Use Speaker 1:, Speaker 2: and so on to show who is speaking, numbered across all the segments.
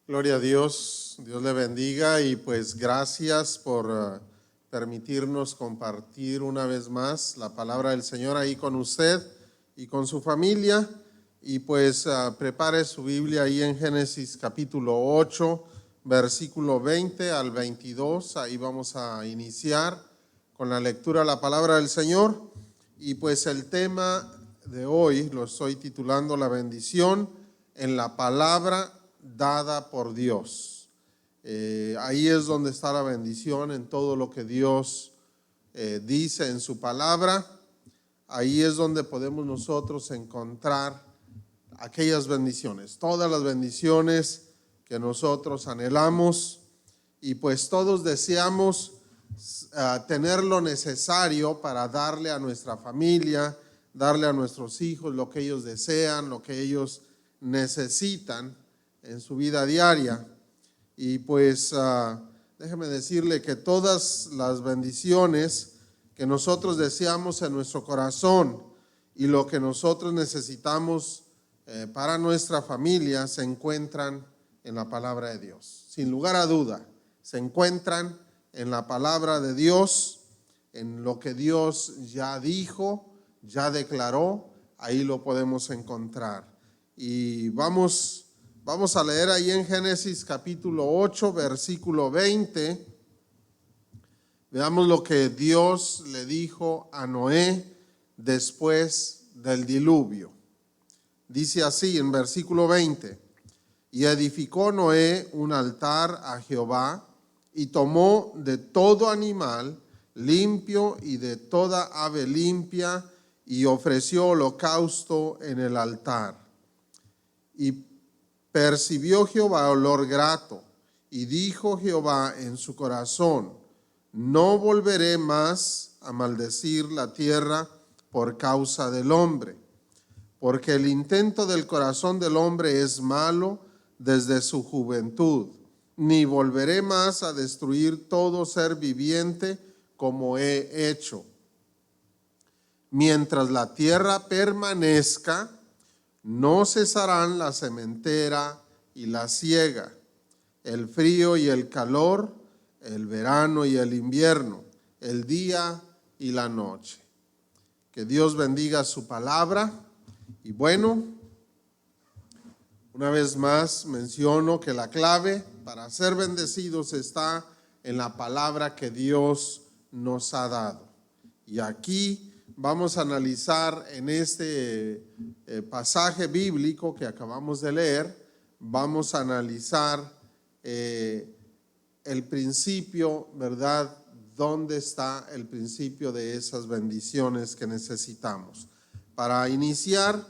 Speaker 1: Gloria a Dios, Dios le bendiga y pues gracias por permitirnos compartir una vez más la palabra del Señor ahí con usted y con su familia. Y pues prepare su Biblia ahí en Génesis capítulo 8, versículo 20 al 22. Ahí vamos a iniciar con la lectura de la palabra del Señor. Y pues el tema de hoy lo estoy titulando La bendición en la palabra dada por Dios. Ahí es donde está la bendición, en todo lo que Dios dice en su palabra. Ahí es donde podemos nosotros encontrar aquellas bendiciones, todas las bendiciones que nosotros anhelamos, y pues todos deseamos tener lo necesario para darle a nuestra familia, darle a nuestros hijos lo que ellos desean, lo que ellos necesitan en su vida diaria. Y pues déjeme decirle que todas las bendiciones que nosotros deseamos en nuestro corazón y lo que nosotros necesitamos para nuestra familia se encuentran en la palabra de Dios. Sin lugar a duda, se encuentran en la palabra de Dios, en lo que Dios ya dijo, ya declaró, ahí lo podemos encontrar. Y vamos a leer ahí en Génesis capítulo 8, versículo 20. Veamos lo que Dios le dijo a Noé después del diluvio. Dice así en versículo 20: y edificó Noé un altar a Jehová, y tomó de todo animal limpio y de toda ave limpia, y ofreció holocausto en el altar. Y percibió Jehová olor grato, y dijo Jehová en su corazón: no volveré más a maldecir la tierra por causa del hombre, porque el intento del corazón del hombre es malo desde su juventud, ni volveré más a destruir todo ser viviente como he hecho. Mientras la tierra permanezca, no cesarán la sementera y la siega, el frío y el calor, el verano y el invierno, el día y la noche. Que Dios bendiga su palabra. Y bueno, una vez más menciono que la clave para ser bendecidos está en la palabra que Dios nos ha dado. Y aquí vamos a analizar en este pasaje bíblico que acabamos de leer, vamos a analizar el principio, ¿verdad? ¿Dónde está el principio de esas bendiciones que necesitamos? Para iniciar,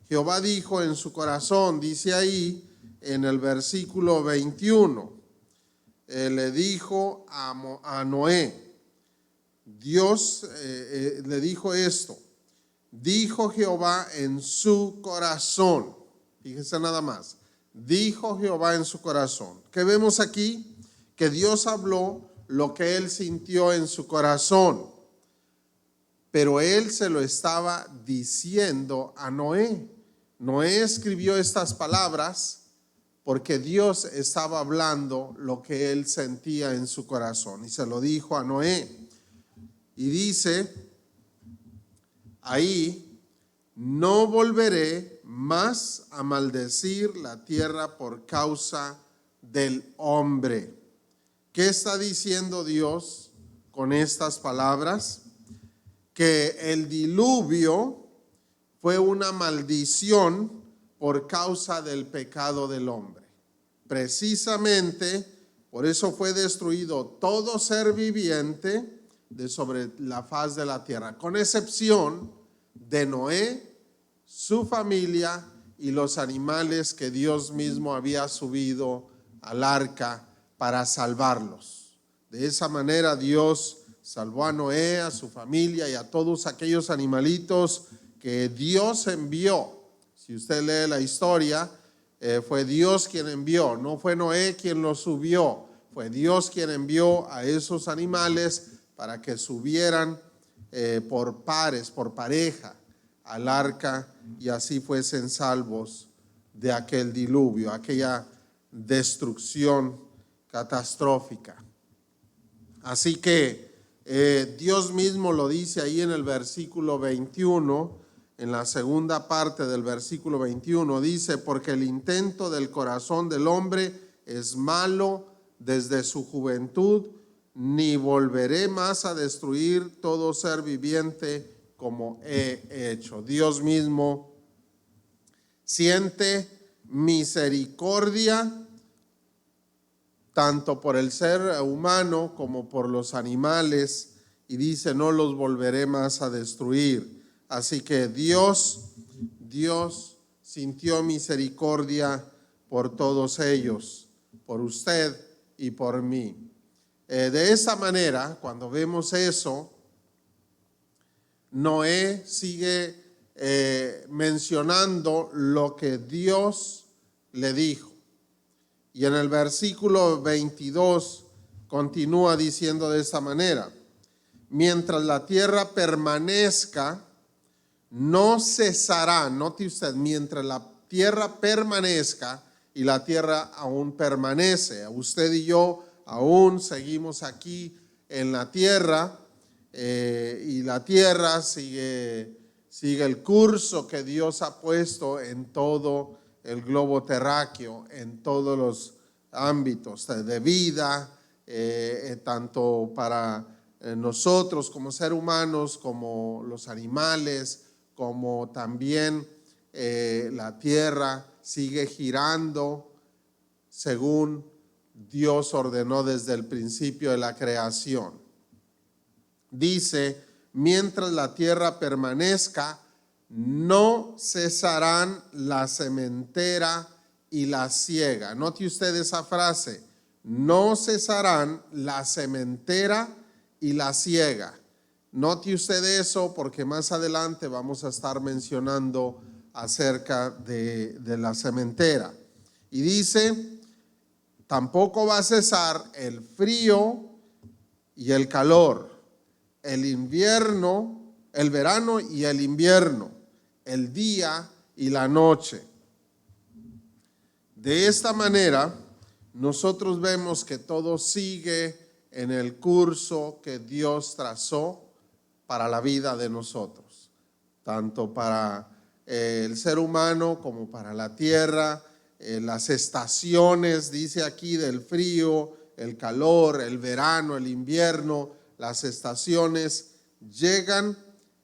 Speaker 1: Jehová dijo en su corazón, dice ahí en el versículo 21, le dijo a Noé, Dios le dijo esto: dijo Jehová en su corazón. Fíjese nada más, dijo Jehová en su corazón. ¿Qué vemos aquí? Que Dios habló lo que él sintió en su corazón, pero él se lo estaba diciendo a Noé. Noé escribió estas palabras porque Dios estaba hablando lo que él sentía en su corazón y se lo dijo a Noé. Y dice ahí: no volveré más a maldecir la tierra por causa del hombre. ¿Qué está diciendo Dios con estas palabras? Que el diluvio fue una maldición por causa del pecado del hombre. Precisamente por eso fue destruido todo ser viviente de sobre la faz de la tierra, con excepción de Noé, su familia y los animales que Dios mismo había subido al arca para salvarlos. De esa manera Dios salvó a Noé, a su familia y a todos aquellos animalitos que Dios envió. Si usted lee la historia, fue Dios quien envió, no fue Noé quien los subió, fue Dios quien envió a esos animales para que subieran por pares, por pareja, al arca y así fuesen salvos de aquel diluvio, aquella destrucción catastrófica. Así que Dios mismo lo dice ahí en el versículo 21, en la segunda parte del versículo 21, dice: porque el intento del corazón del hombre es malo desde su juventud, ni volveré más a destruir todo ser viviente como he hecho. Dios mismo siente misericordia tanto por el ser humano como por los animales, y dice: no los volveré más a destruir. Así que Dios sintió misericordia por todos ellos, por usted y por mí. De esa manera, cuando vemos eso, Noé sigue mencionando lo que Dios le dijo. Y en el versículo 22 continúa diciendo de esta manera: mientras la tierra permanezca, no cesará. Note usted, mientras la tierra permanezca, y la tierra aún permanece. Usted y yo aún seguimos aquí en la tierra, y la tierra sigue el curso que Dios ha puesto en todo el globo terráqueo, en todos los ámbitos de vida, tanto para nosotros como seres humanos, como los animales, como también la tierra sigue girando según Dios ordenó desde el principio de la creación. Dice: mientras la tierra permanezca, no cesarán la sementera y la siega. Note usted esa frase: no cesarán la sementera y la siega. Note usted eso, porque más adelante vamos a estar mencionando acerca de la sementera. Y dice: tampoco va a cesar el frío y el calor, el invierno, el verano y el invierno, el día y la noche. De esta manera, nosotros vemos que todo sigue en el curso que Dios trazó para la vida de nosotros, tanto para el ser humano como para la tierra. Las estaciones, dice aquí, del frío, el calor, el verano, el invierno, las estaciones llegan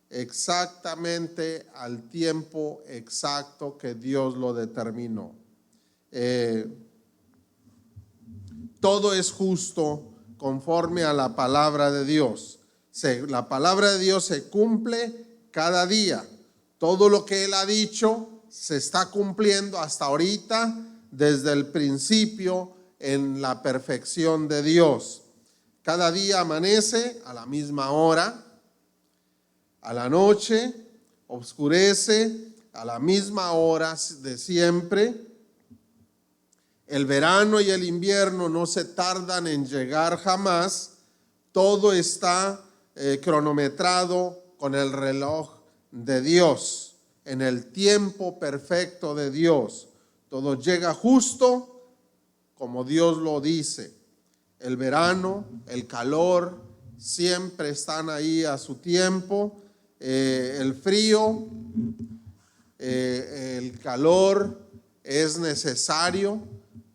Speaker 1: exactamente al tiempo exacto que Dios lo determinó. Todo es justo conforme a la palabra de Dios. La palabra de Dios se cumple cada día. Todo lo que Él ha dicho se está cumpliendo hasta ahorita, desde el principio, en la perfección de Dios. Cada día amanece a la misma hora, a la noche oscurece a la misma hora de siempre. El verano y el invierno no se tardan en llegar jamás. Todo está cronometrado con el reloj de Dios, en el tiempo perfecto de Dios. Todo llega justo como Dios lo dice. El verano, el calor, siempre están ahí a su tiempo. El frío, el calor es necesario,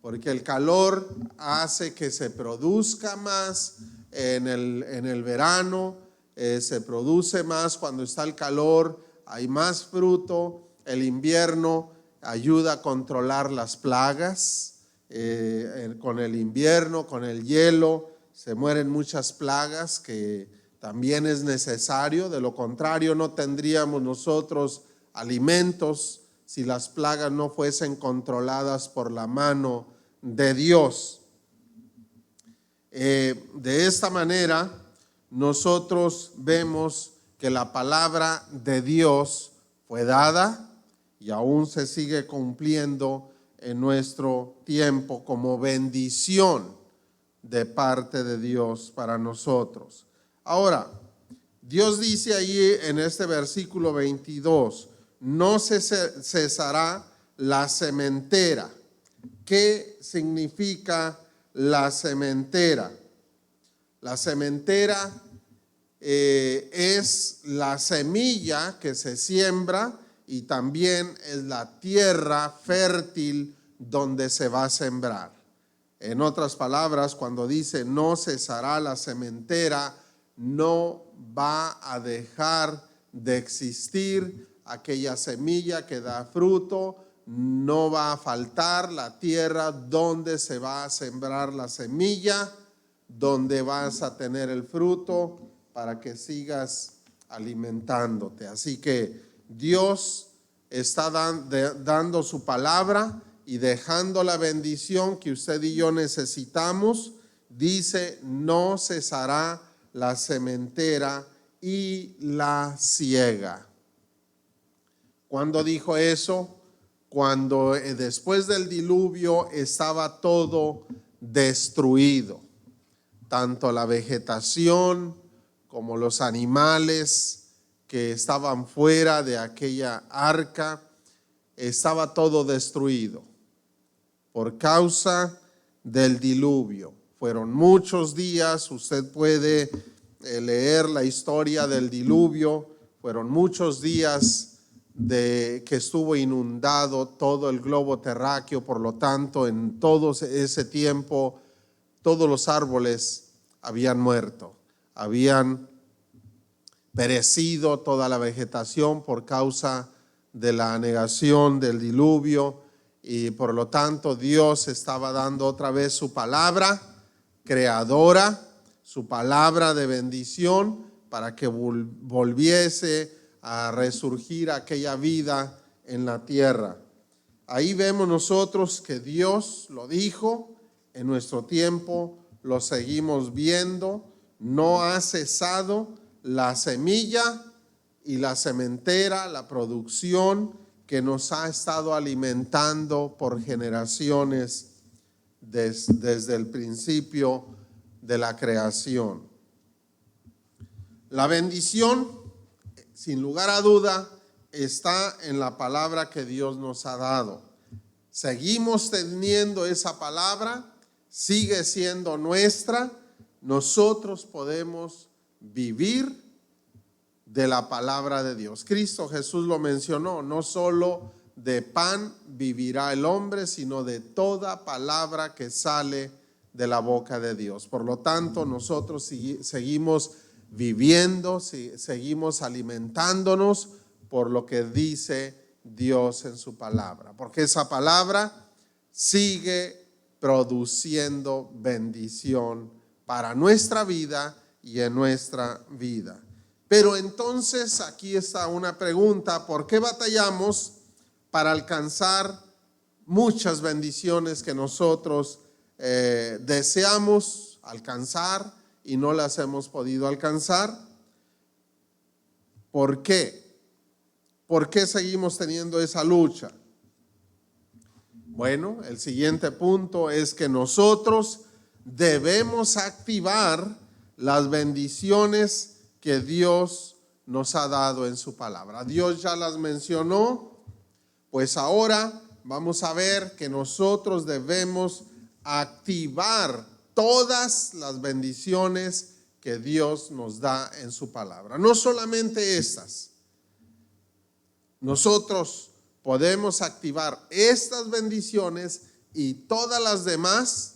Speaker 1: porque el calor hace que se produzca más en el verano, se produce más cuando está el calor, hay más fruto. El invierno ayuda a controlar las plagas. Con el invierno, con el hielo, se mueren muchas plagas, que también es necesario. De lo contrario, no tendríamos nosotros alimentos si las plagas no fuesen controladas por la mano de Dios. De esta manera, nosotros vemos que la palabra de Dios fue dada y aún se sigue cumpliendo en nuestro tiempo como bendición de parte de Dios para nosotros. Ahora, Dios dice ahí en este versículo 22, no se cesará la sementera. ¿Qué significa la sementera? La sementera es la semilla que se siembra y también es la tierra fértil donde se va a sembrar. En otras palabras, cuando dice no cesará la sementera, no va a dejar de existir aquella semilla que da fruto, no va a faltar la tierra donde se va a sembrar la semilla, donde vas a tener el fruto para que sigas alimentándote. Así que Dios está dando su palabra y dejando la bendición que usted y yo necesitamos. Dice, no cesará la sementera y la siega. ¿Cuándo dijo eso? Cuando después del diluvio estaba todo destruido, tanto la vegetación como los animales que estaban fuera de aquella arca, estaba todo destruido por causa del diluvio. Fueron muchos días, usted puede leer la historia del diluvio, fueron muchos días que estuvo inundado todo el globo terráqueo. Por lo tanto, en todo ese tiempo, todos los árboles habían muerto, habían perecido toda la vegetación por causa de la negación del diluvio, y por lo tanto Dios estaba dando otra vez su palabra creadora, su palabra de bendición, para que volviese a resurgir aquella vida en la tierra. Ahí vemos nosotros que Dios lo dijo, en nuestro tiempo lo seguimos viendo, no ha cesado la semilla y la sementera, la producción que nos ha estado alimentando por generaciones desde el principio de la creación. La bendición, sin lugar a duda, está en la palabra que Dios nos ha dado. Seguimos teniendo esa palabra, sigue siendo nuestra. Nosotros podemos vivir de la palabra de Dios. Cristo Jesús lo mencionó, no solo de pan vivirá el hombre, sino de toda palabra que sale de la boca de Dios. Por lo tanto, nosotros seguimos viviendo, seguimos alimentándonos por lo que dice Dios en su palabra, porque esa palabra sigue produciendo bendición para nuestra vida y en nuestra vida. Pero entonces aquí está una pregunta: ¿por qué batallamos para alcanzar muchas bendiciones que nosotros deseamos alcanzar y no las hemos podido alcanzar? ¿Por qué? ¿Por qué seguimos teniendo esa lucha? Bueno, el siguiente punto es que nosotros debemos activar las bendiciones que Dios nos ha dado en su palabra. Dios ya las mencionó, pues ahora vamos a ver que nosotros debemos activar todas las bendiciones que Dios nos da en su palabra. No solamente estas. Nosotros podemos activar estas bendiciones y todas las demás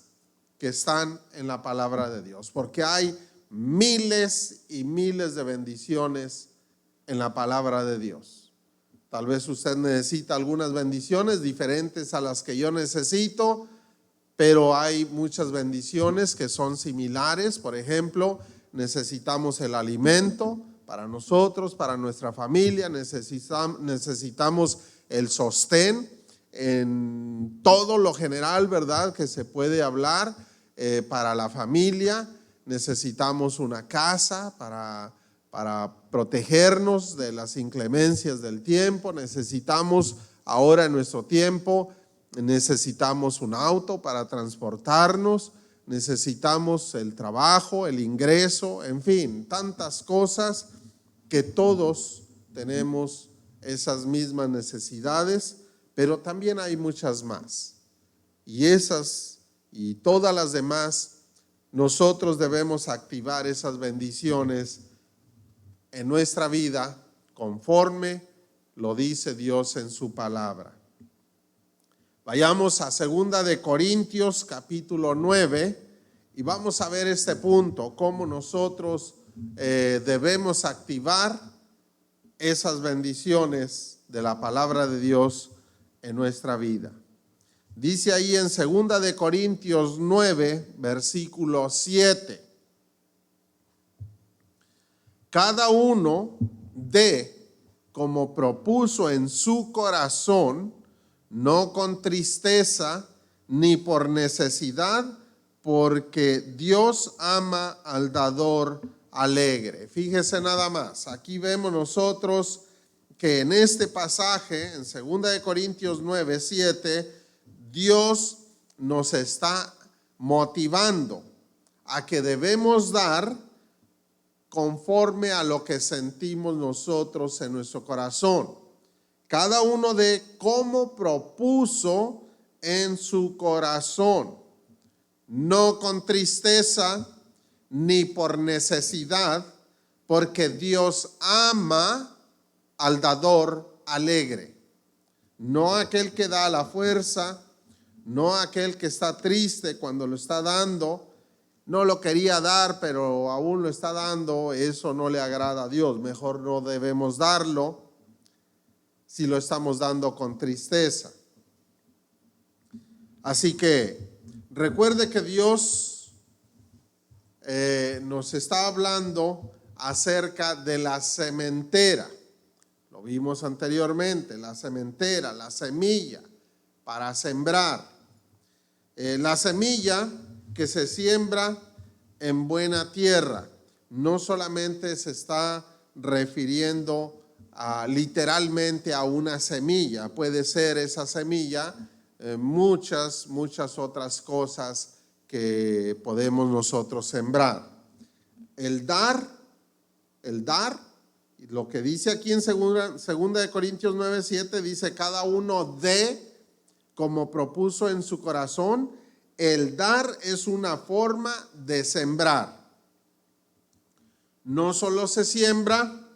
Speaker 1: que están en la palabra de Dios, porque hay miles y miles de bendiciones en la palabra de Dios. Tal vez usted necesita algunas bendiciones diferentes a las que yo necesito, pero hay muchas bendiciones que son similares. Por ejemplo, necesitamos el alimento para nosotros, para nuestra familia, necesitamos el sostén en todo lo general, ¿verdad?, que se puede hablar para la familia. Necesitamos una casa para protegernos de las inclemencias del tiempo. Necesitamos ahora en nuestro tiempo, necesitamos un auto para transportarnos. Necesitamos el trabajo, el ingreso, en fin, tantas cosas que todos tenemos esas mismas necesidades, pero también hay muchas más. y esas y todas las demás, nosotros debemos activar esas bendiciones en nuestra vida conforme lo dice Dios en su palabra. Vayamos a 2 de Corintios capítulo 9 y vamos a ver este punto, cómo nosotros debemos activar esas bendiciones de la palabra de Dios en nuestra vida. Dice ahí en 2 de Corintios 9, versículo 7. Cada uno dé como propuso en su corazón, no con tristeza ni por necesidad, porque Dios ama al dador alegre. Fíjese nada más, aquí vemos nosotros que en este pasaje, en 2 de Corintios 9, 7, Dios nos está motivando a que debemos dar conforme a lo que sentimos nosotros en nuestro corazón. Cada uno de como propuso en su corazón, no con tristeza ni por necesidad, porque Dios ama al dador alegre. No aquel que da a la fuerza, no aquel que está triste cuando lo está dando, no lo quería dar, pero aún lo está dando, eso no le agrada a Dios. Mejor no debemos darlo si lo estamos dando con tristeza. Así que recuerde que Dios nos está hablando acerca de la sementera. Lo vimos anteriormente, la sementera, la semilla para sembrar. La semilla que se siembra en buena tierra, no solamente se está refiriendo literalmente a una semilla, puede ser esa semilla muchas otras cosas que podemos nosotros sembrar. El dar, lo que dice aquí en 2 de Corintios 9, 7, dice cada uno dé como propuso en su corazón. El dar es una forma de sembrar. No solo se siembra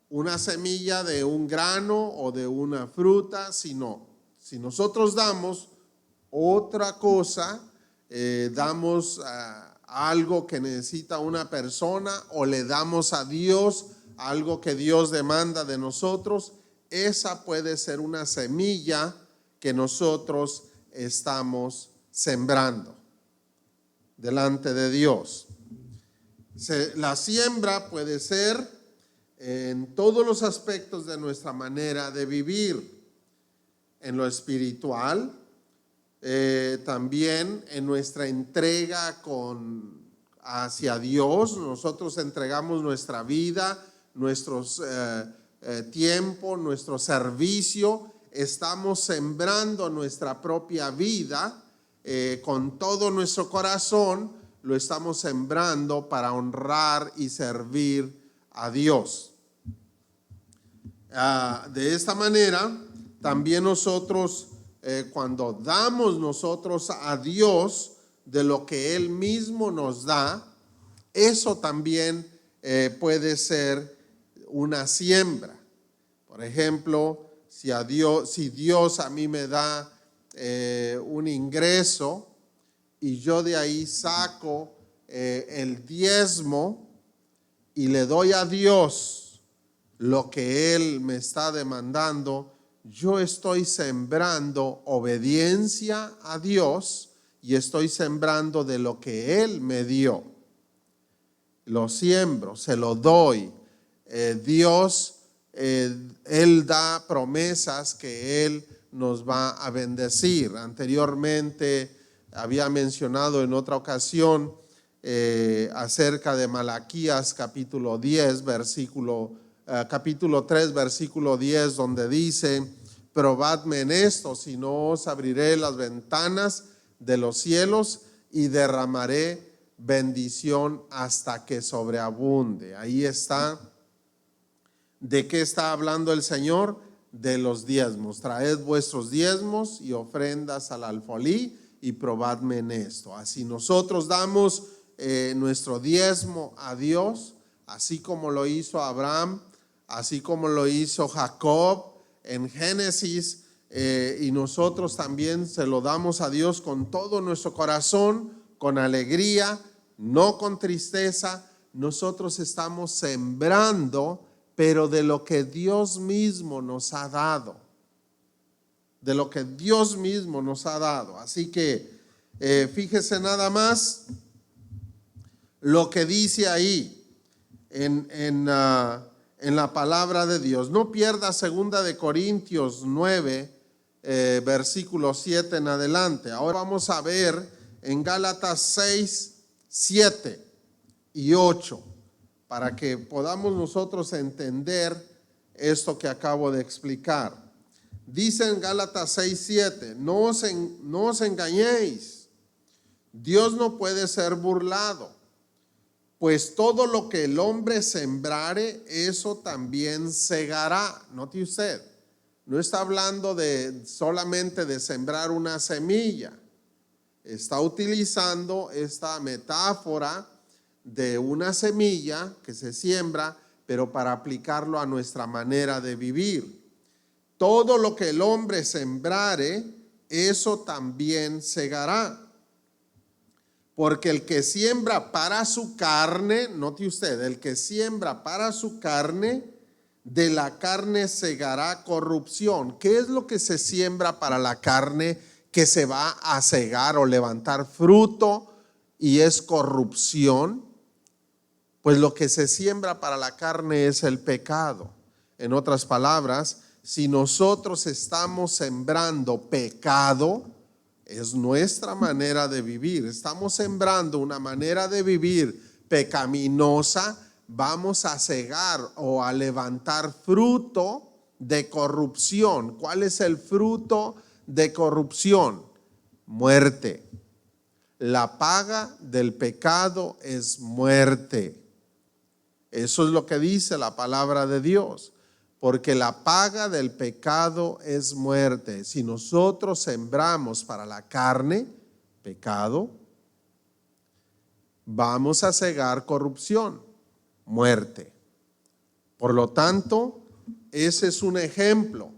Speaker 1: una semilla de un grano o de una fruta, sino si nosotros damos otra cosa, damos algo que necesita una persona o le damos a Dios algo que Dios demanda de nosotros, esa puede ser una semilla que nosotros estamos sembrando delante de Dios. La siembra puede ser en todos los aspectos de nuestra manera de vivir, en lo espiritual, también en nuestra entrega hacia Dios. Nosotros entregamos nuestra vida, nuestros tiempo, nuestro servicio, estamos sembrando nuestra propia vida con todo nuestro corazón, lo estamos sembrando para honrar y servir a Dios. De esta manera, también nosotros, cuando damos nosotros a Dios de lo que Él mismo nos da, eso también puede ser una siembra. Por ejemplo, si Dios a mí me da un ingreso y yo de ahí saco el diezmo y le doy a Dios lo que Él me está demandando, yo estoy sembrando obediencia a Dios y estoy sembrando de lo que Él me dio. Lo siembro, se lo doy. Dios, Él da promesas que Él nos va a bendecir. Anteriormente había mencionado en otra ocasión acerca de Malaquías capítulo 10, capítulo 3, versículo 10, donde dice: probadme en esto, si no os abriré las ventanas de los cielos y derramaré bendición hasta que sobreabunde. Ahí está. ¿De qué está hablando el Señor? De los diezmos. Traed vuestros diezmos y ofrendas al alfolí, y probadme en esto. Así nosotros damos nuestro diezmo a Dios, así como lo hizo Abraham, así como lo hizo Jacob en Génesis, y nosotros también se lo damos a Dios con todo nuestro corazón, con alegría, no con tristeza. Nosotros estamos sembrando, pero de lo que Dios mismo nos ha dado, de lo que Dios mismo nos ha dado. Así que fíjese nada más lo que dice ahí en la palabra de Dios. No pierda 2 de Corintios 9, versículo 7 en adelante. Ahora vamos a ver en Gálatas 6, 7 y 8, para que podamos nosotros entender esto que acabo de explicar. Dice en Gálatas 6, 7, no os engañéis, Dios no puede ser burlado, pues todo lo que el hombre sembrare, eso también segará. Note usted, no está hablando solamente de sembrar una semilla, está utilizando esta metáfora de una semilla que se siembra, pero para aplicarlo a nuestra manera de vivir. Todo lo que el hombre sembrare, eso también segará. Porque el que siembra para su carne, note usted, el que siembra para su carne, de la carne segará corrupción. ¿Qué es lo que se siembra para la carne que se va a segar o levantar fruto y es corrupción? Pues lo que se siembra para la carne es el pecado. En otras palabras, si nosotros estamos sembrando pecado, es nuestra manera de vivir. Estamos sembrando una manera de vivir pecaminosa, vamos a cegar o a levantar fruto de corrupción. ¿Cuál es el fruto de corrupción? Muerte. La paga del pecado es muerte. Eso es lo que dice la palabra de Dios. Porque la paga del pecado es muerte. Si nosotros sembramos para la carne, pecado, vamos a cegar corrupción, muerte. Por lo tanto, ese es un ejemplo.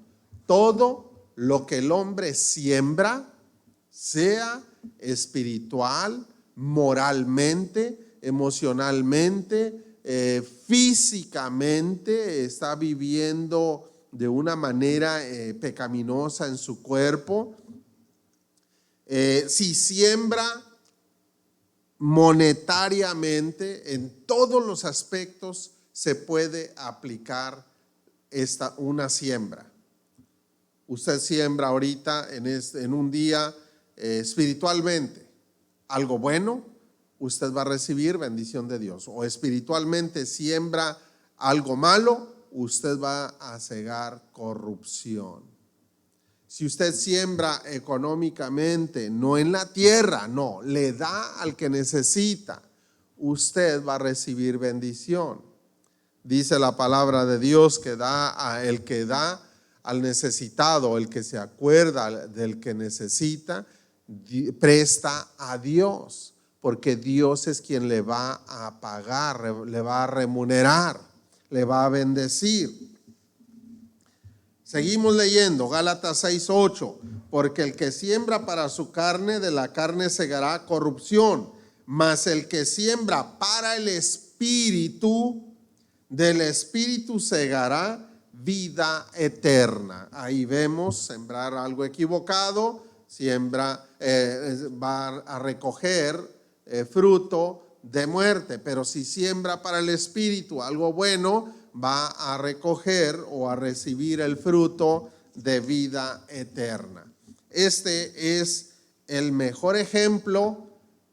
Speaker 1: Todo lo que el hombre siembra, sea espiritual, moralmente, emocionalmente, físicamente, está viviendo de una manera pecaminosa en su cuerpo. Si siembra monetariamente, en todos los aspectos se puede aplicar una siembra. Usted siembra ahorita en un día espiritualmente algo bueno, usted va a recibir bendición de Dios. O espiritualmente siembra algo malo, usted va a cegar corrupción. Si usted siembra económicamente, no en la tierra, no, le da al que necesita, usted va a recibir bendición. Dice la palabra de Dios que el que da al necesitado, el que se acuerda del que necesita, presta a Dios. Porque Dios es quien le va a pagar, le va a remunerar, le va a bendecir. Seguimos leyendo, Gálatas 6:8. Porque el que siembra para su carne, de la carne segará corrupción. Mas el que siembra para el Espíritu, del Espíritu segará vida eterna. Ahí vemos sembrar algo equivocado, va a recoger fruto de muerte, pero si siembra para el Espíritu algo bueno, va a recoger o a recibir el fruto de vida eterna. Este es el mejor ejemplo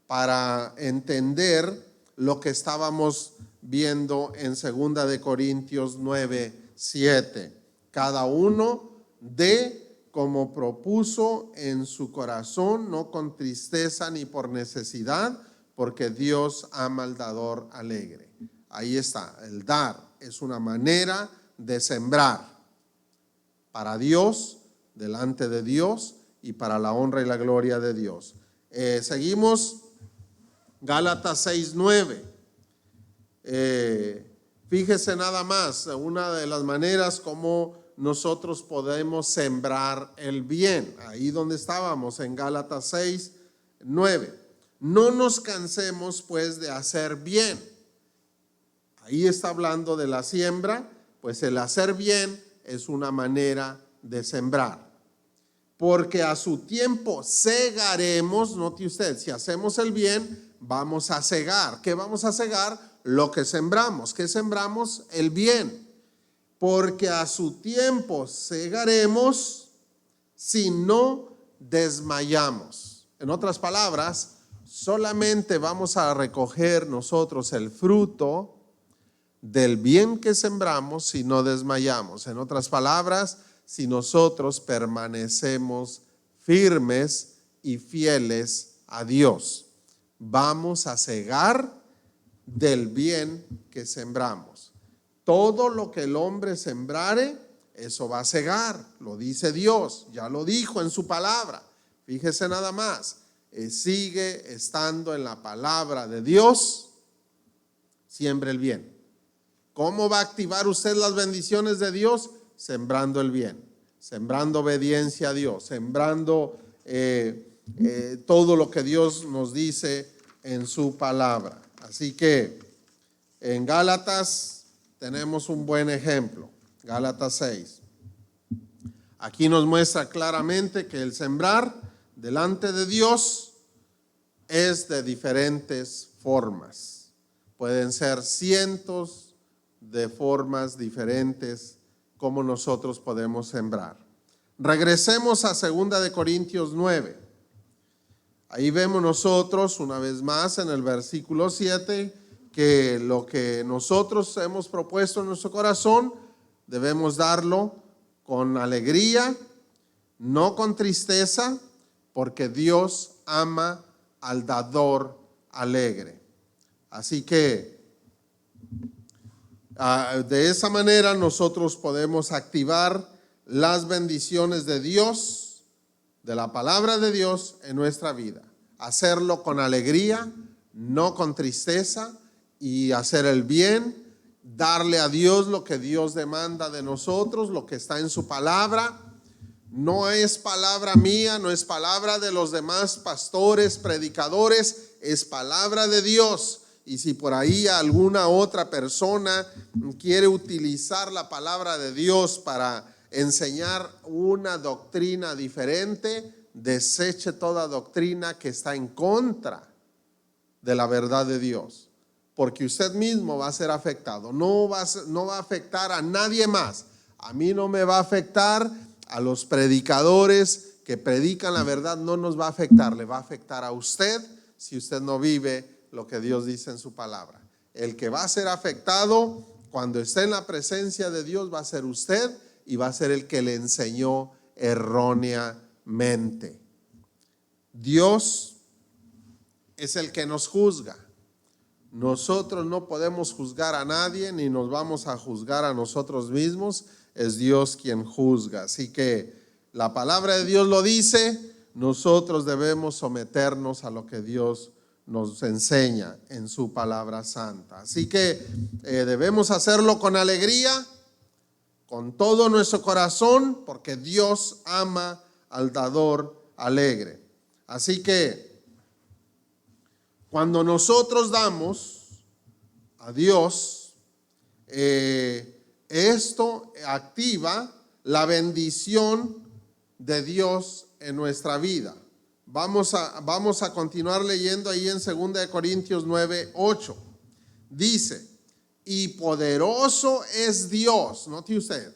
Speaker 1: para entender lo que estábamos viendo en 2 de Corintios 9, 7. Cada uno dé como propuso en su corazón, no con tristeza ni por necesidad, porque Dios ama al dador alegre. Ahí está, el dar es una manera de sembrar para Dios, delante de Dios y para la honra y la gloria de Dios. Seguimos, Gálatas 6:9. Fíjese nada más, una de las maneras como nosotros podemos sembrar el bien. Ahí donde estábamos, en Gálatas 6:9. No nos cansemos pues de hacer bien. Ahí está hablando de la siembra, pues el hacer bien es una manera de sembrar. Porque a su tiempo segaremos, note usted, si hacemos el bien, vamos a segar. ¿Qué vamos a segar? Lo que sembramos. ¿Qué sembramos? El bien. Porque a su tiempo segaremos si no desmayamos. En otras palabras, solamente vamos a recoger nosotros el fruto del bien que sembramos si no desmayamos. En otras palabras, si nosotros permanecemos firmes y fieles a Dios, vamos a segar del bien que sembramos. Todo lo que el hombre sembrare, eso va a segar, lo dice Dios, ya lo dijo en su palabra. Fíjese nada más, sigue estando en la palabra de Dios, siembre el bien. ¿Cómo va a activar usted las bendiciones de Dios? Sembrando el bien, sembrando obediencia a Dios, sembrando todo lo que Dios nos dice en su palabra. Así que en Gálatas tenemos un buen ejemplo, Gálatas 6. Aquí nos muestra claramente que el sembrar delante de Dios es de diferentes formas. Pueden ser cientos de formas diferentes como nosotros podemos sembrar. Regresemos a 2 de Corintios 9. Ahí vemos nosotros una vez más en el versículo 7 que lo que nosotros hemos propuesto en nuestro corazón debemos darlo con alegría, no con tristeza, porque Dios ama al dador alegre. Así que de esa manera nosotros podemos activar las bendiciones de Dios, de la palabra de Dios en nuestra vida. Hacerlo con alegría, no con tristeza, y hacer el bien, darle a Dios lo que Dios demanda de nosotros, lo que está en su palabra. No es palabra mía, no es palabra de los demás pastores, predicadores, es palabra de Dios. Y si por ahí alguna otra persona quiere utilizar la palabra de Dios para enseñar una doctrina diferente, deseche toda doctrina que está en contra de la verdad de Dios, porque usted mismo va a ser afectado. No va a afectar a nadie más. A mí no me va a afectar, a los predicadores que predican la verdad no nos va a afectar. Le va a afectar a usted si usted no vive lo que Dios dice en su palabra. El que va a ser afectado cuando esté en la presencia de Dios va a ser usted, y va a ser el que le enseñó erróneamente. Dios es el que nos juzga. Nosotros no podemos juzgar a nadie, ni nos vamos a juzgar a nosotros mismos. Es Dios quien juzga. Así que la palabra de Dios lo dice, nosotros debemos someternos a lo que Dios nos enseña en su palabra santa. Así que debemos hacerlo con alegría, con todo nuestro corazón, porque Dios ama al dador alegre. Así que cuando nosotros damos a Dios, esto activa la bendición de Dios en nuestra vida. Vamos a continuar leyendo ahí en 2 de Corintios 9:8. Dice: y poderoso es Dios, note usted,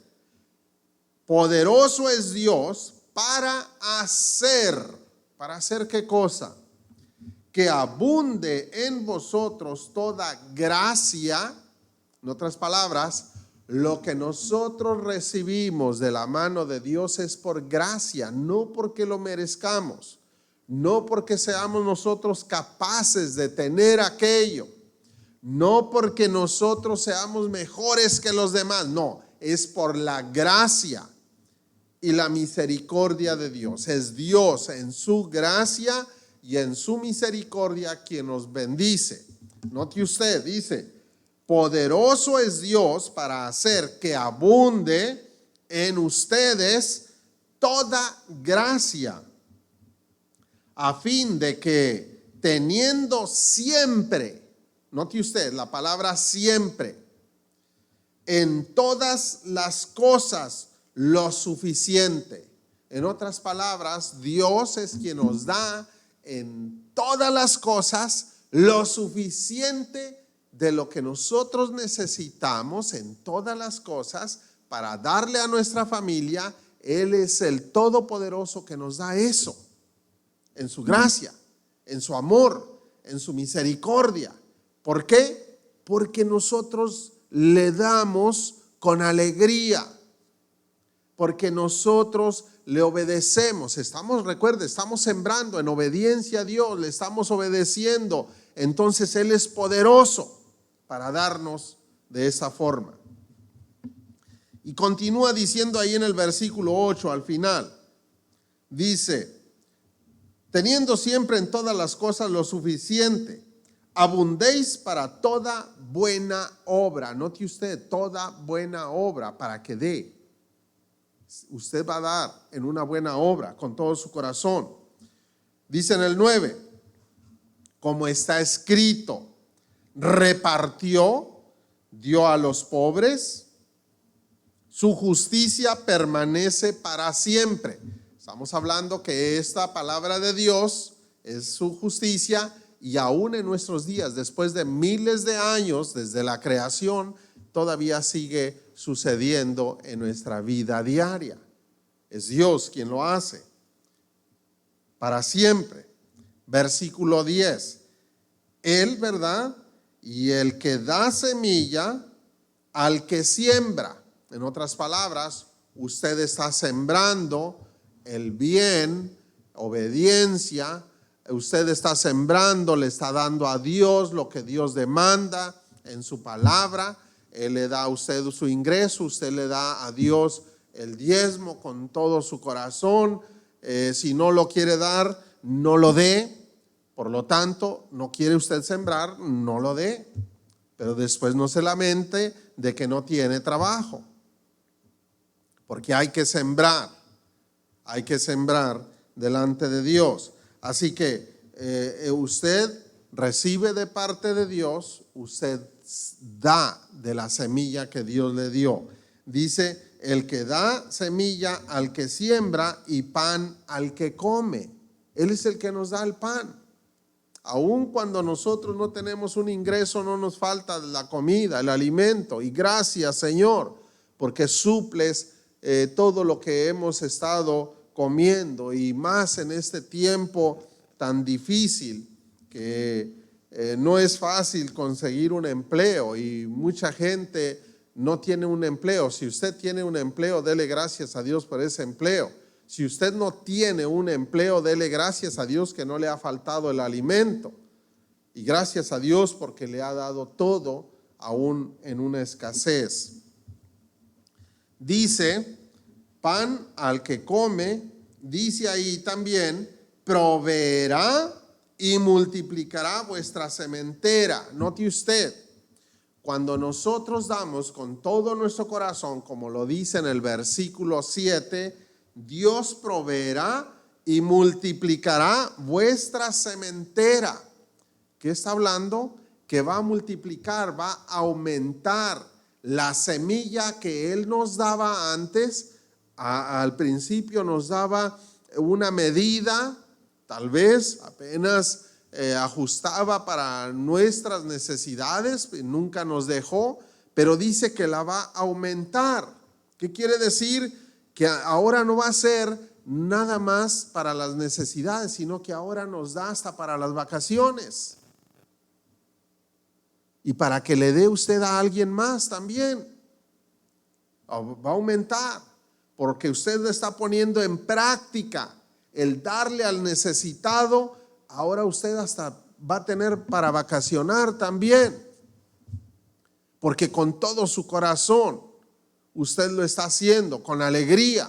Speaker 1: poderoso es Dios ¿para hacer qué cosa? Que abunde en vosotros toda gracia. En otras palabras, lo que nosotros recibimos de la mano de Dios es por gracia, no porque lo merezcamos, no porque seamos nosotros capaces de tener aquello, no porque nosotros seamos mejores que los demás, no, es por la gracia y la misericordia de Dios. Es Dios en su gracia y en su misericordia quien nos bendice. Note usted, dice, poderoso es Dios para hacer que abunde en ustedes toda gracia, a fin de que teniendo siempre, note usted la palabra siempre, en todas las cosas lo suficiente. En otras palabras, Dios es quien nos da en todas las cosas lo suficiente de lo que nosotros necesitamos en todas las cosas para darle a nuestra familia. Él es el Todopoderoso que nos da eso, en su gracia, en su amor, en su misericordia. ¿Por qué? Porque nosotros le damos con alegría, porque nosotros le obedecemos. Recuerde, estamos sembrando en obediencia a Dios, le estamos obedeciendo. Entonces Él es poderoso para darnos de esa forma. Y continúa diciendo ahí en el versículo 8 al final, dice, teniendo siempre en todas las cosas lo suficiente, abundéis para toda buena obra. Note usted, toda buena obra, para que dé. Usted va a dar en una buena obra con todo su corazón. Dice en el 9, como está escrito, repartió, dio a los pobres, su justicia permanece para siempre. Estamos hablando que esta palabra de Dios es su justicia, y aún en nuestros días, después de miles de años desde la creación, todavía sigue sucediendo en nuestra vida diaria. Es Dios quien lo hace para siempre. Versículo 10, Él, ¿verdad? Y el que da semilla al que siembra. En otras palabras, usted está sembrando el bien, obediencia. Usted está sembrando, le está dando a Dios lo que Dios demanda en su palabra. Él le da a usted su ingreso, usted le da a Dios el diezmo con todo su corazón. Si no lo quiere dar, no lo dé. Por lo tanto, no quiere usted sembrar, no lo dé. Pero después no se lamente de que no tiene trabajo, porque hay que sembrar delante de Dios. Así que usted recibe de parte de Dios, usted da de la semilla que Dios le dio. Dice, el que da semilla al que siembra y pan al que come. Él es el que nos da el pan. Aun cuando nosotros no tenemos un ingreso, no nos falta la comida, el alimento. Y gracias, Señor, porque suples todo lo que hemos estado comiendo, y más en este tiempo tan difícil que no es fácil conseguir un empleo, y mucha gente no tiene un empleo. Si usted tiene un empleo, dele gracias a Dios por ese empleo. Si usted no tiene un empleo, dele gracias a Dios que no le ha faltado el alimento, y gracias a Dios porque le ha dado todo aún en una escasez. Dice, pan al que come, dice ahí también, proveerá y multiplicará vuestra sementera. Note usted, cuando nosotros damos con todo nuestro corazón, como lo dice en el versículo 7, Dios proveerá y multiplicará vuestra sementera. ¿Qué está hablando? Que va a multiplicar, va a aumentar la semilla que Él nos daba antes. Al principio nos daba una medida, tal vez apenas ajustaba para nuestras necesidades, nunca nos dejó, pero dice que la va a aumentar. ¿Qué quiere decir? Que ahora no va a ser nada más para las necesidades, sino que ahora nos da hasta para las vacaciones, y para que le dé usted a alguien más también. Va a aumentar, porque usted está poniendo en práctica el darle al necesitado. Ahora usted hasta va a tener para vacacionar también, porque con todo su corazón usted lo está haciendo con alegría.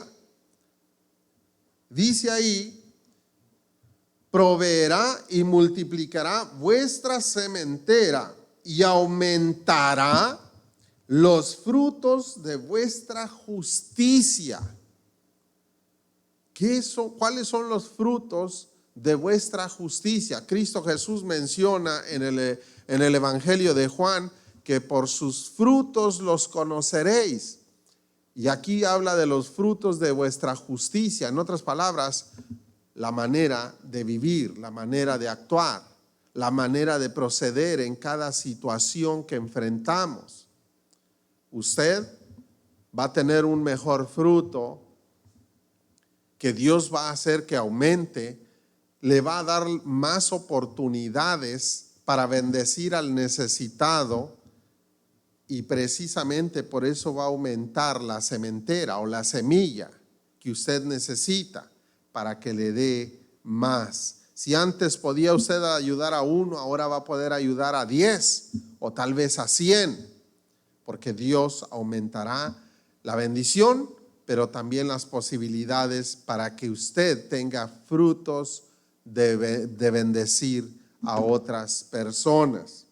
Speaker 1: Dice ahí proveerá y multiplicará vuestra sementera y aumentará los frutos de vuestra justicia. ¿Cuáles son los frutos de vuestra justicia? Cristo Jesús menciona en el Evangelio de Juan que por sus frutos los conoceréis. Y aquí habla de los frutos de vuestra justicia. En otras palabras, la manera de vivir, la manera de actuar, la manera de proceder en cada situación que enfrentamos. Usted va a tener un mejor fruto que Dios va a hacer que aumente, le va a dar más oportunidades para bendecir al necesitado y precisamente por eso va a aumentar la sementera o la semilla que usted necesita para que le dé más. Si antes podía usted ayudar a uno, ahora va a poder ayudar a 10 o tal vez a 100, porque Dios aumentará la bendición, pero también las posibilidades para que usted tenga frutos de bendecir a otras personas.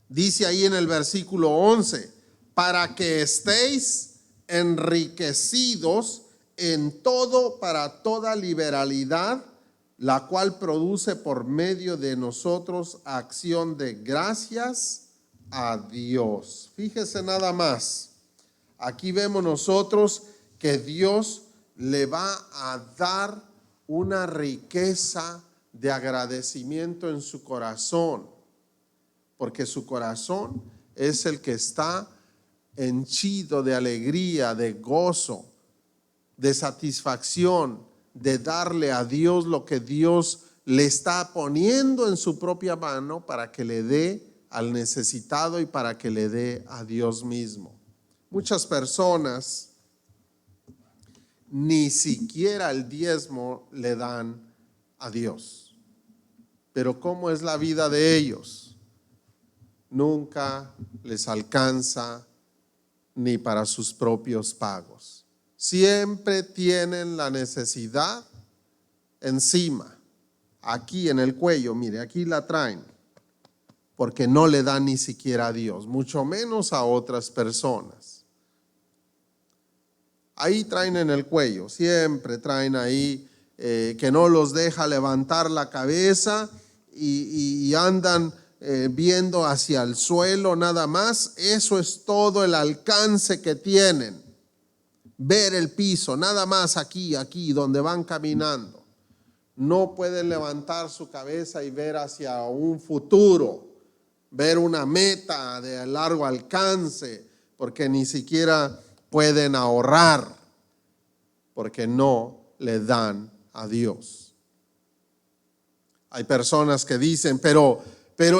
Speaker 1: Dice ahí en el versículo 11, para que estéis enriquecidos en todo para toda liberalidad, la cual produce por medio de nosotros acción de gracias a Dios. Fíjese nada más. Aquí vemos nosotros que Dios le va a dar una riqueza de agradecimiento en su corazón, porque su corazón es el que está henchido de alegría, de gozo, de satisfacción, de darle a Dios lo que Dios le está poniendo en su propia mano para que le dé al necesitado y para que le dé a Dios mismo. Muchas personas ni siquiera el diezmo le dan a Dios. Pero ¿cómo es la vida de ellos? Nunca les alcanza ni para sus propios pagos. Siempre tienen la necesidad encima, aquí en el cuello, mire, aquí la traen, porque no le dan ni siquiera a Dios, mucho menos a otras personas. Ahí traen en el cuello, siempre traen ahí que no los deja levantar la cabeza y andan viendo hacia el suelo nada más. Eso es todo el alcance que tienen. Ver el piso, nada más aquí donde van caminando. No pueden levantar su cabeza y ver hacia un futuro, ver una meta de largo alcance, porque ni siquiera pueden ahorrar, porque no le dan a Dios. Hay personas que dicen, pero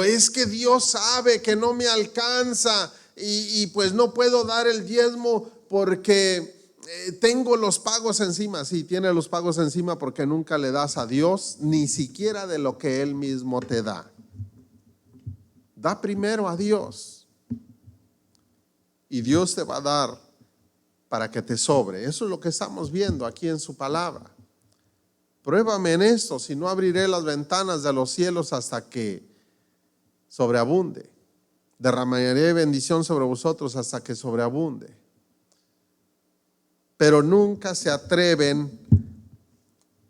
Speaker 1: es que Dios sabe que no me alcanza y pues no puedo dar el diezmo porque tengo los pagos encima. Sí, tiene los pagos encima porque nunca le das a Dios ni siquiera de lo que Él mismo te da. Da primero a Dios y Dios te va a dar para que te sobre. Eso es lo que estamos viendo aquí en su palabra. Pruébame en esto, si no abriré las ventanas de los cielos hasta que sobreabunde. Derramaré bendición sobre vosotros hasta que sobreabunde. Pero nunca se atreven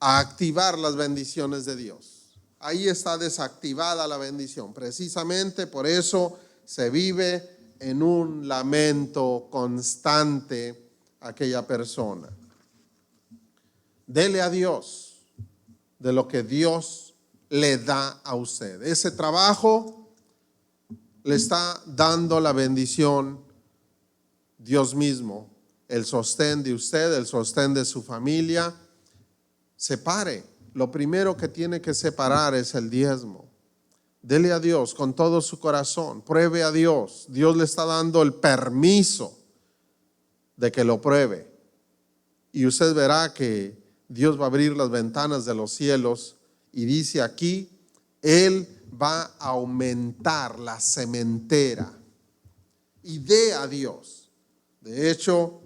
Speaker 1: a activar las bendiciones de Dios. Ahí está desactivada la bendición. Precisamente por eso se vive en un lamento constante aquella persona. Dele a Dios de lo que Dios le da a usted. Ese trabajo le está dando la bendición Dios mismo, el sostén de usted, el sostén de su familia. Separe. Lo primero que tiene que separar es el diezmo. Dele a Dios con todo su corazón. Pruebe a Dios. Dios le está dando el permiso de que lo pruebe. Y usted verá que Dios va a abrir las ventanas de los cielos y dice aquí, Él va a aumentar la sementera y dé a Dios. De hecho,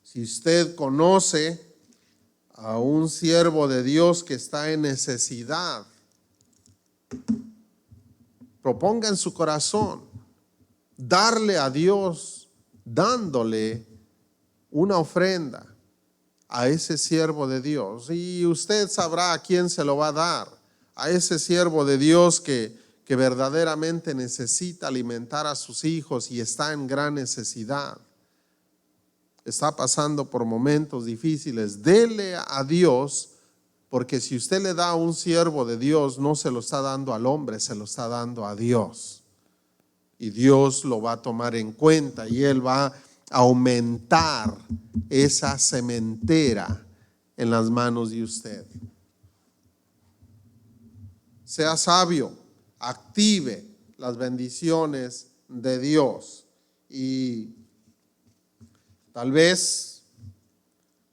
Speaker 1: si usted conoce a un siervo de Dios que está en necesidad, proponga en su corazón darle a Dios, dándole una ofrenda a ese siervo de Dios. Y usted sabrá a quién se lo va a dar, a ese siervo de Dios que verdaderamente necesita alimentar a sus hijos y está en gran necesidad. Está pasando por momentos difíciles. Dele a Dios, porque si usted le da a un siervo de Dios, no se lo está dando al hombre, se lo está dando a Dios. Y Dios lo va a tomar en cuenta y Él va a aumentar esa sementera en las manos de usted. Sea sabio, active las bendiciones de Dios. Y tal vez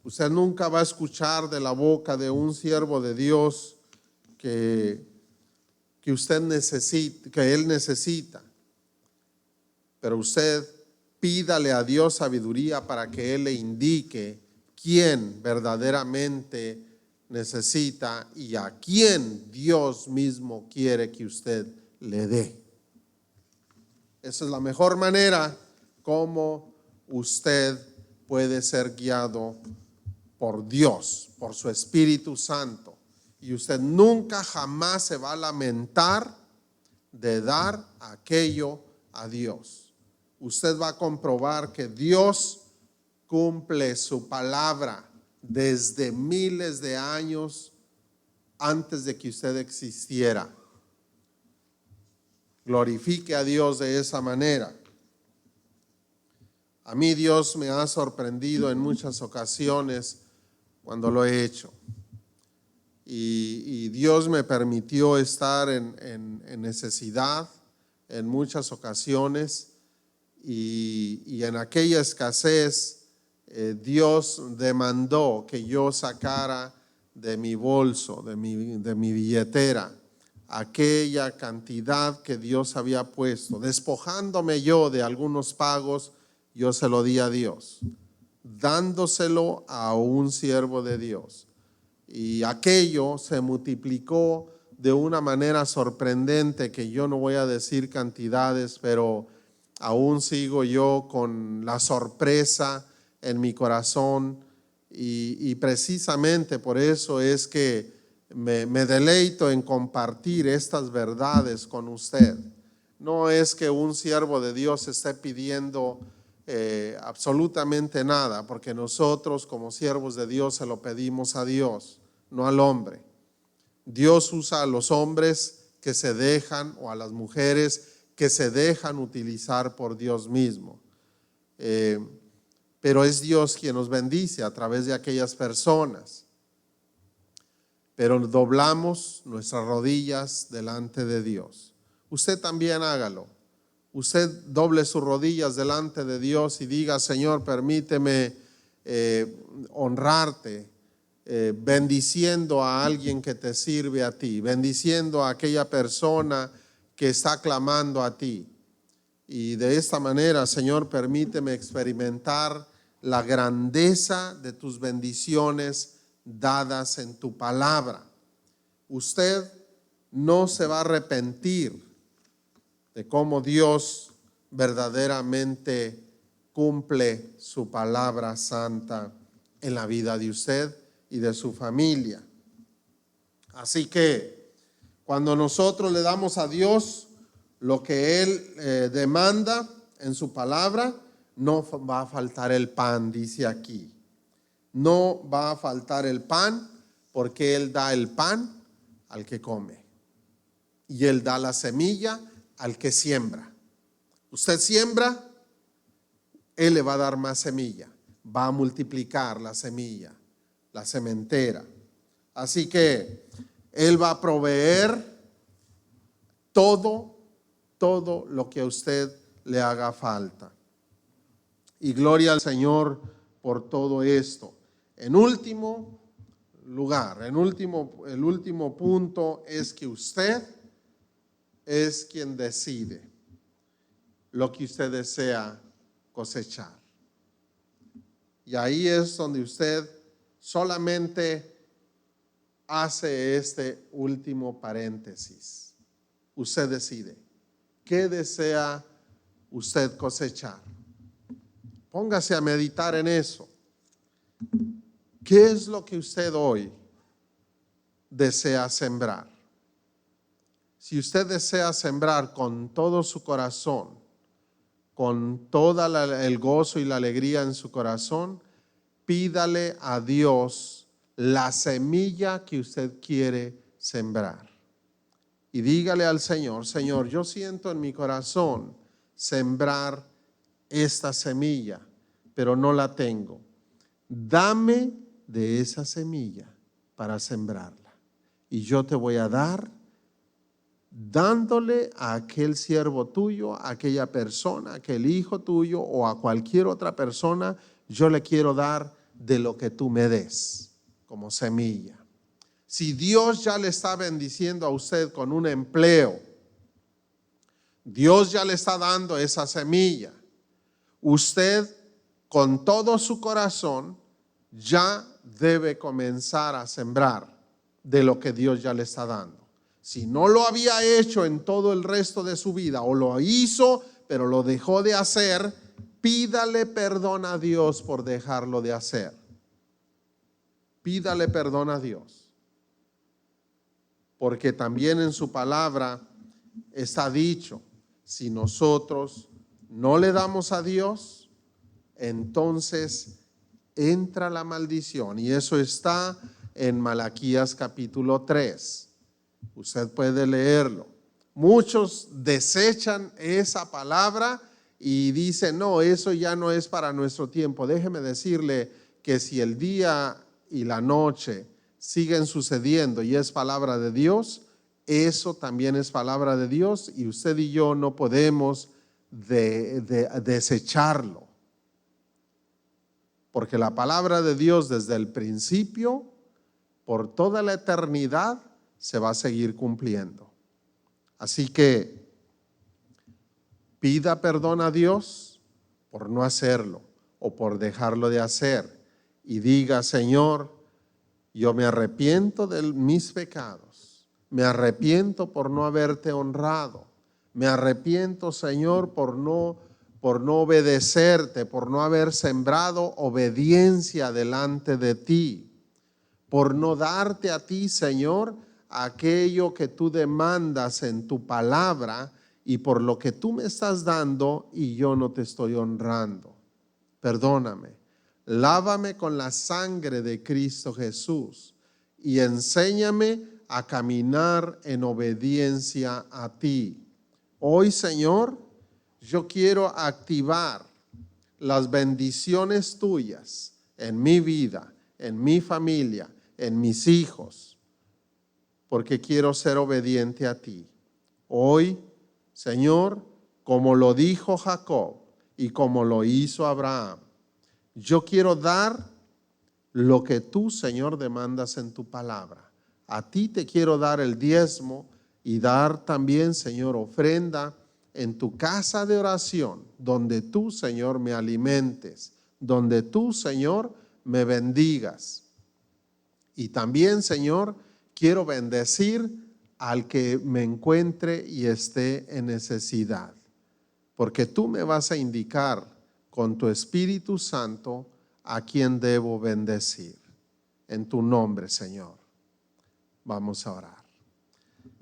Speaker 1: usted nunca va a escuchar de la boca de un siervo de Dios que usted necesita, que él necesita. Pero usted pídale a Dios sabiduría para que Él le indique quién verdaderamente necesita y a quién Dios mismo quiere que usted le dé. Esa es la mejor manera como usted puede ser guiado por Dios, por su Espíritu Santo. Y usted nunca jamás se va a lamentar de dar aquello a Dios. Usted va a comprobar que Dios cumple su palabra desde miles de años antes de que usted existiera. Glorifique a Dios de esa manera. A mí Dios me ha sorprendido en muchas ocasiones cuando lo he hecho. Y Dios me permitió estar en necesidad en muchas ocasiones. Y en aquella escasez Dios demandó que yo sacara de mi bolso, de mi billetera, aquella cantidad que Dios había puesto. Despojándome yo de algunos pagos, yo se lo di a Dios, dándoselo a un siervo de Dios. Y aquello se multiplicó de una manera sorprendente, que yo no voy a decir cantidades, pero aún sigo yo con la sorpresa en mi corazón y precisamente por eso es que me deleito en compartir estas verdades con usted. No es que un siervo de Dios esté pidiendo absolutamente nada, porque nosotros como siervos de Dios se lo pedimos a Dios, no al hombre. Dios usa a los hombres que se dejan, o a las mujeres que se dejan utilizar por Dios mismo. Pero es Dios quien nos bendice a través de aquellas personas. Pero doblamos nuestras rodillas delante de Dios. Usted también hágalo. Usted doble sus rodillas delante de Dios y diga: Señor, permíteme honrarte, bendiciendo a alguien que te sirve a ti, bendiciendo a aquella persona que está clamando a ti. Y de esta manera, Señor, permíteme experimentar la grandeza de tus bendiciones dadas en tu palabra. Usted no se va a arrepentir de cómo Dios verdaderamente cumple su palabra santa en la vida de usted y de su familia. Así que cuando nosotros le damos a Dios lo que Él demanda en su palabra, no va a faltar el pan, dice aquí. No va a faltar el pan, porque Él da el pan al que come. Y Él da la semilla al que siembra. Usted siembra, Él le va a dar más semilla. Va a multiplicar la semilla, la sementera. Así que Él va a proveer todo lo que a usted le haga falta. Y gloria al Señor por todo esto. En último lugar, el último punto es que usted es quien decide lo que usted desea cosechar. Y ahí es donde usted solamente hace este último paréntesis. Usted decide. ¿Qué desea usted cosechar? Póngase a meditar en eso. ¿Qué es lo que usted hoy desea sembrar? Si usted desea sembrar con todo su corazón, con todo el gozo y la alegría en su corazón, pídale a Dios la semilla que usted quiere sembrar. Y dígale al Señor: Señor, yo siento en mi corazón sembrar esta semilla, pero no la tengo. Dame de esa semilla para sembrarla. Y yo te voy a dar, dándole a aquel siervo tuyo, a aquella persona, a aquel hijo tuyo o a cualquier otra persona, yo le quiero dar de lo que tú me des como semilla. Si Dios ya le está bendiciendo a usted con un empleo, Dios ya le está dando esa semilla, usted con todo su corazón ya debe comenzar a sembrar de lo que Dios ya le está dando. Si no lo había hecho en todo el resto de su vida, o lo hizo pero lo dejó de hacer, pídale perdón a Dios por dejarlo de hacer. Pídale perdón a Dios. Porque también en su palabra está dicho: si nosotros no le damos a Dios, entonces entra la maldición. Y eso está en Malaquías capítulo 3. Usted puede leerlo. Muchos desechan esa palabra y dicen: no, eso ya no es para nuestro tiempo. Déjeme decirle que si el día y la noche siguen sucediendo y es palabra de Dios, eso también es palabra de Dios, y usted y yo no podemos desecharlo. Porque la palabra de Dios desde el principio, por toda la eternidad, se va a seguir cumpliendo. Así que pida perdón a Dios por no hacerlo o por dejarlo de hacer, y diga: Señor, yo me arrepiento de mis pecados, me arrepiento por no haberte honrado, me arrepiento, Señor, por no obedecerte, por no haber sembrado obediencia delante de ti, por no darte a ti, Señor, aquello que tú demandas en tu palabra, y por lo que tú me estás dando y yo no te estoy honrando. Perdóname. Lávame con la sangre de Cristo Jesús y enséñame a caminar en obediencia a ti. Hoy, Señor, yo quiero activar las bendiciones tuyas en mi vida, en mi familia, en mis hijos, porque quiero ser obediente a ti. Hoy, Señor, como lo dijo Jacob y como lo hizo Abraham, yo quiero dar lo que tú, Señor, demandas en tu palabra. A ti te quiero dar el diezmo y dar también, Señor, ofrenda en tu casa de oración, donde tú, Señor, me alimentes, donde tú, Señor, me bendigas. Y también, Señor, quiero bendecir al que me encuentre y esté en necesidad, porque tú me vas a indicar con tu Espíritu Santo a quien debo bendecir. En tu nombre, Señor. Vamos a orar.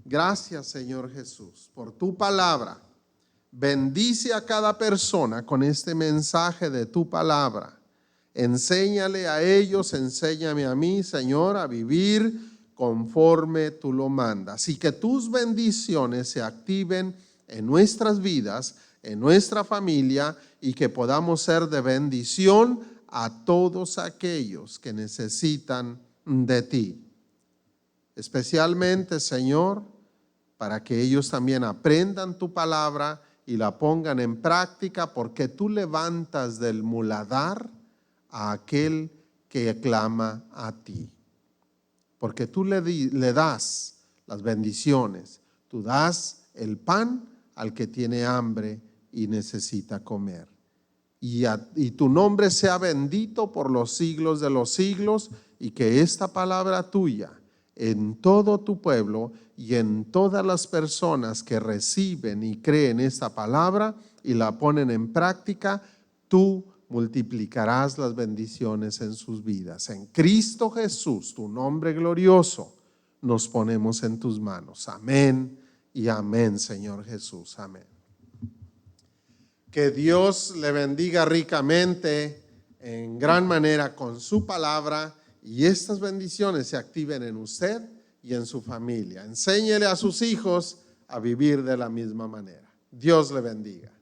Speaker 1: Gracias, Señor Jesús, por tu palabra. Bendice a cada persona con este mensaje de tu palabra. Enséñale a ellos, enséñame a mí, Señor, a vivir conforme tú lo mandas, y que tus bendiciones se activen en nuestras vidas, en nuestra familia, y que podamos ser de bendición a todos aquellos que necesitan de ti. Especialmente, Señor, para que ellos también aprendan tu palabra y la pongan en práctica, porque tú levantas del muladar a aquel que clama a ti. Porque tú le das las bendiciones, tú das el pan al que tiene hambre y necesita comer. y tu nombre sea bendito por los siglos de los siglos, y que esta palabra tuya en todo tu pueblo y en todas las personas que reciben y creen esta palabra y la ponen en práctica, tú multiplicarás las bendiciones en sus vidas. En Cristo Jesús, tu nombre glorioso, nos ponemos en tus manos. Amén y amén, Señor Jesús. Amén. Que Dios le bendiga ricamente, en gran manera, con su palabra, y estas bendiciones se activen en usted y en su familia. Enséñele a sus hijos a vivir de la misma manera. Dios le bendiga.